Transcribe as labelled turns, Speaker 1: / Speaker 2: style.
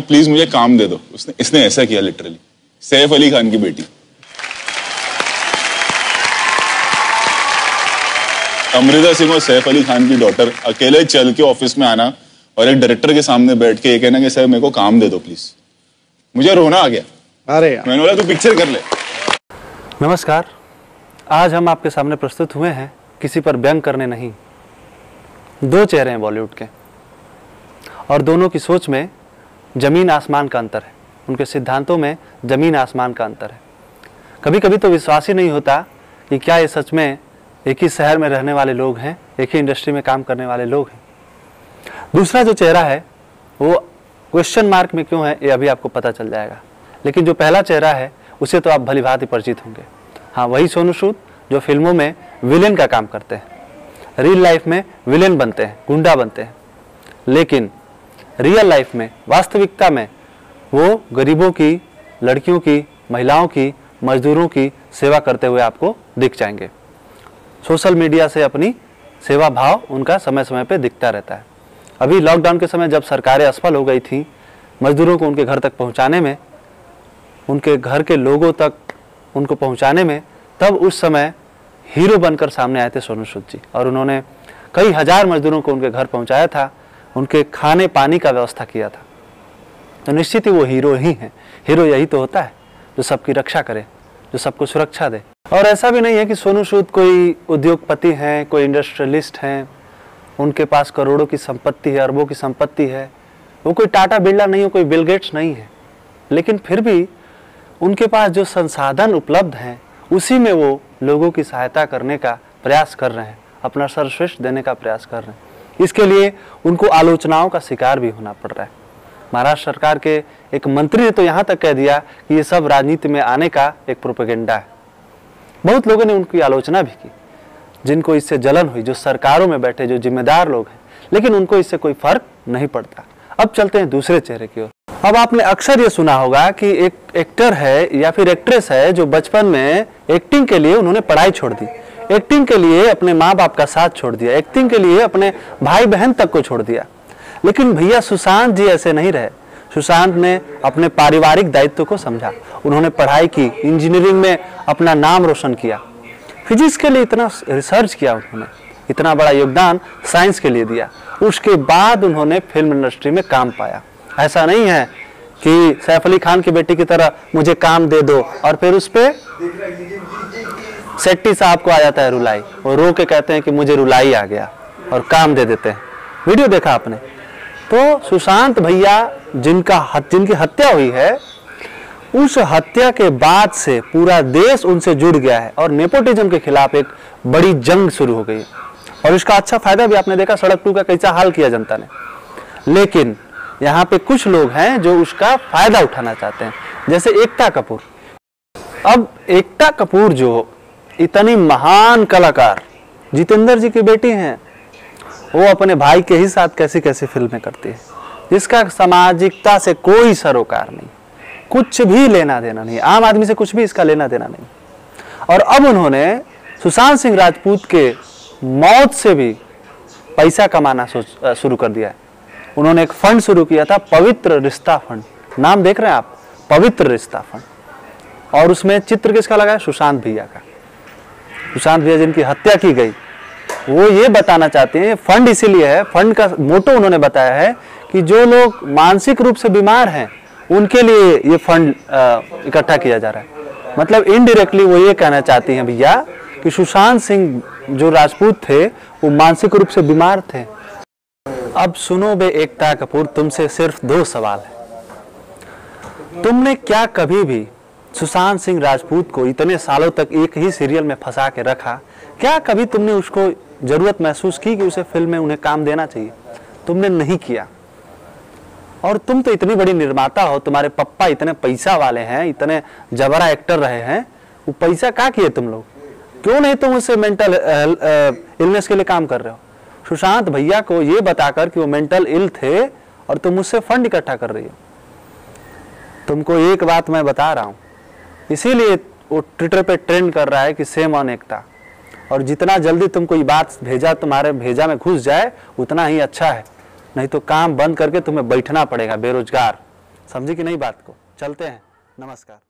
Speaker 1: Please मुझे काम दे दो। इसने ऐसा किया लिटरली। सैफ अली खान की बेटी अमृता सिंह और सैफ अली खान की डॉटर अकेले चल के ऑफिस में आना और एक डायरेक्टर के सामने बैठ के ये कहना कि सर मेरे को काम दे दो प्लीज। मुझे रोना आ गया।
Speaker 2: अरे
Speaker 1: मैंने बोला तू पिक्चर कर ले।
Speaker 2: नमस्कार, आज हम आपके सामने प्रस्तुत हुए हैं किसी पर व्यंग करने नहीं। दो चेहरे हैं बॉलीवुड के और दोनों की सोच में जमीन आसमान का अंतर है, उनके सिद्धांतों में जमीन आसमान का अंतर है। कभी कभी तो विश्वास ही नहीं होता कि क्या ये सच में एक ही शहर में रहने वाले लोग हैं, एक ही इंडस्ट्री में काम करने वाले लोग हैं। दूसरा जो चेहरा है वो क्वेश्चन मार्क में क्यों है ये अभी आपको पता चल जाएगा, लेकिन जो पहला चेहरा है उसे तो आप भली भांति परिचित होंगे। हाँ, वही सोनू सूद जो फिल्मों में विलेन का काम करते हैं, रियल लाइफ में विलेन बनते हैं, गुंडा बनते हैं, लेकिन रियल लाइफ में, वास्तविकता में वो गरीबों की, लड़कियों की, महिलाओं की, मजदूरों की सेवा करते हुए आपको दिख जाएंगे। सोशल मीडिया से अपनी सेवा भाव उनका समय समय पे दिखता रहता है। अभी लॉकडाउन के समय जब सरकारें असफल हो गई थी मजदूरों को उनके घर तक पहुंचाने में, उनके घर के लोगों तक उनको पहुंचाने में, तब उस समय हीरो बनकर सामने आए थे सोनू सूद जी और उन्होंने कई हजार मजदूरों को उनके घर पहुंचाया था, उनके खाने पानी का व्यवस्था किया था। तो निश्चित ही वो हीरो ही हैं। हीरो यही तो होता है जो सबकी रक्षा करे, जो सबको सुरक्षा दे। और ऐसा भी नहीं है कि सोनू सूद कोई उद्योगपति हैं, कोई इंडस्ट्रियलिस्ट हैं, उनके पास करोड़ों की संपत्ति है, अरबों की संपत्ति है, वो कोई टाटा बिरला नहीं हो, कोई बिल गेट्स नहीं है, लेकिन फिर भी उनके पास जो संसाधन उपलब्ध हैं उसी में वो लोगों की सहायता करने का प्रयास कर रहे हैं, अपना सर्वश्रेष्ठ देने का प्रयास कर रहे हैं। इसके लिए उनको आलोचनाओं का शिकार भी होना पड़ रहा है। महाराष्ट्र सरकार के एक मंत्री ने तो यहाँ तक कह दिया कि ये सब राजनीति में आने का एक प्रोपेगेंडा है। बहुत लोगों ने उनकी आलोचना भी की, जिनको इससे जलन हुई, जो सरकारों में बैठे, जो जिम्मेदार लोग हैं, लेकिन उनको इससे कोई फर्क नहीं पड़ता। अब चलते हैं दूसरे चेहरे की ओर। अब आपने अक्सर ये सुना होगा कि एक एक्टर है या फिर एक्ट्रेस है जो बचपन में एक्टिंग के लिए उन्होंने पढ़ाई छोड़ दी, एक्टिंग के लिए अपने माँ बाप का साथ छोड़ दिया, एक्टिंग के लिए अपने भाई बहन तक को छोड़ दिया। लेकिन भैया सुशांत जी ऐसे नहीं रहे। सुशांत ने अपने पारिवारिक दायित्व को समझा, उन्होंने पढ़ाई की, इंजीनियरिंग में अपना नाम रोशन किया, फिजिक्स के लिए इतना रिसर्च किया, उन्होंने इतना बड़ा योगदान साइंस के लिए दिया। उसके बाद उन्होंने फिल्म इंडस्ट्री में काम पाया। ऐसा नहीं है कि सैफ अली खान की बेटी की तरह मुझे काम दे दो और फिर उस पे सेट्टी साहब को आ जाता है रुलाई, वो रो के कहते हैं कि मुझे रुलाई आ गया और काम दे देते हैं। वीडियो देखा आपने? तो सुशांत भैया जिनकी हत्या हुई है, उस हत्या के बाद से पूरा देश उनसे जुड़ गया है और नेपोटिज्म के खिलाफ एक बड़ी जंग शुरू हो गई है। और इसका अच्छा फायदा भी आपने देखा, सड़क 2 का कैसा हाल किया जनता ने। लेकिन यहाँ पे कुछ लोग हैं जो उसका फायदा उठाना चाहते हैं, जैसे एकता कपूर। अब एकता कपूर जो इतनी महान कलाकार जितेंद्र जी की बेटी हैं, वो अपने भाई के ही साथ कैसी कैसी फिल्में करती है, जिसका सामाजिकता से कोई सरोकार नहीं, कुछ भी लेना देना नहीं, आम आदमी से कुछ भी इसका लेना देना नहीं। और अब उन्होंने सुशांत सिंह राजपूत के मौत से भी पैसा कमाना शुरू कर दिया है। उन्होंने एक फंड शुरू किया था, पवित्र रिश्ता फंड। नाम देख रहे हैं आप, पवित्र रिश्ता फंड। और उसमें चित्र किसका लगा है? सुशांत भैया का। सुशांत भैया जिनकी हत्या की गई, वो ये बताना चाहते हैं, फंड इसीलिए है, फंड का मोटो उन्होंने बताया है कि जो लोग मानसिक रूप से बीमार हैं उनके लिए ये फंड इकट्ठा किया जा रहा है। मतलब इनडायरेक्टली वो ये कहना चाहती हैं भैया कि सुशांत सिंह जो राजपूत थे वो मानसिक रूप से बीमार थे। अब सुनो बे एकता कपूर, तुमसे सिर्फ 2 सवाल है। तुमने क्या कभी भी सुशांत सिंह राजपूत को इतने सालों तक एक ही सीरियल में फंसा के रखा? क्या कभी तुमने उसको जरूरत महसूस की कि उसे फिल्म में उन्हें काम देना चाहिए? तुमने नहीं किया। और तुम तो इतनी बड़ी निर्माता हो, तुम्हारे पप्पा इतने पैसा वाले हैं, इतने जबरा एक्टर रहे हैं, वो पैसा क्या किए तुम लोग? क्यों नहीं तुम उससे मेंटल इलनेस के लिए काम कर रहे हो? सुशांत भैया को ये बताकर कि वो मेंटल इल थे और तुम उससे फंड इकट्ठा कर रही हो। तुमको एक बात मैं बता रहा हूं, इसीलिए वो ट्विटर पे ट्रेंड कर रहा है कि सेम ऑन एकता। और जितना जल्दी तुमको ये बात तुम्हारे भेजा में घुस जाए उतना ही अच्छा है, नहीं तो काम बंद करके तुम्हें बैठना पड़ेगा बेरोजगार। समझी कि नहीं बात को? चलते हैं, नमस्कार।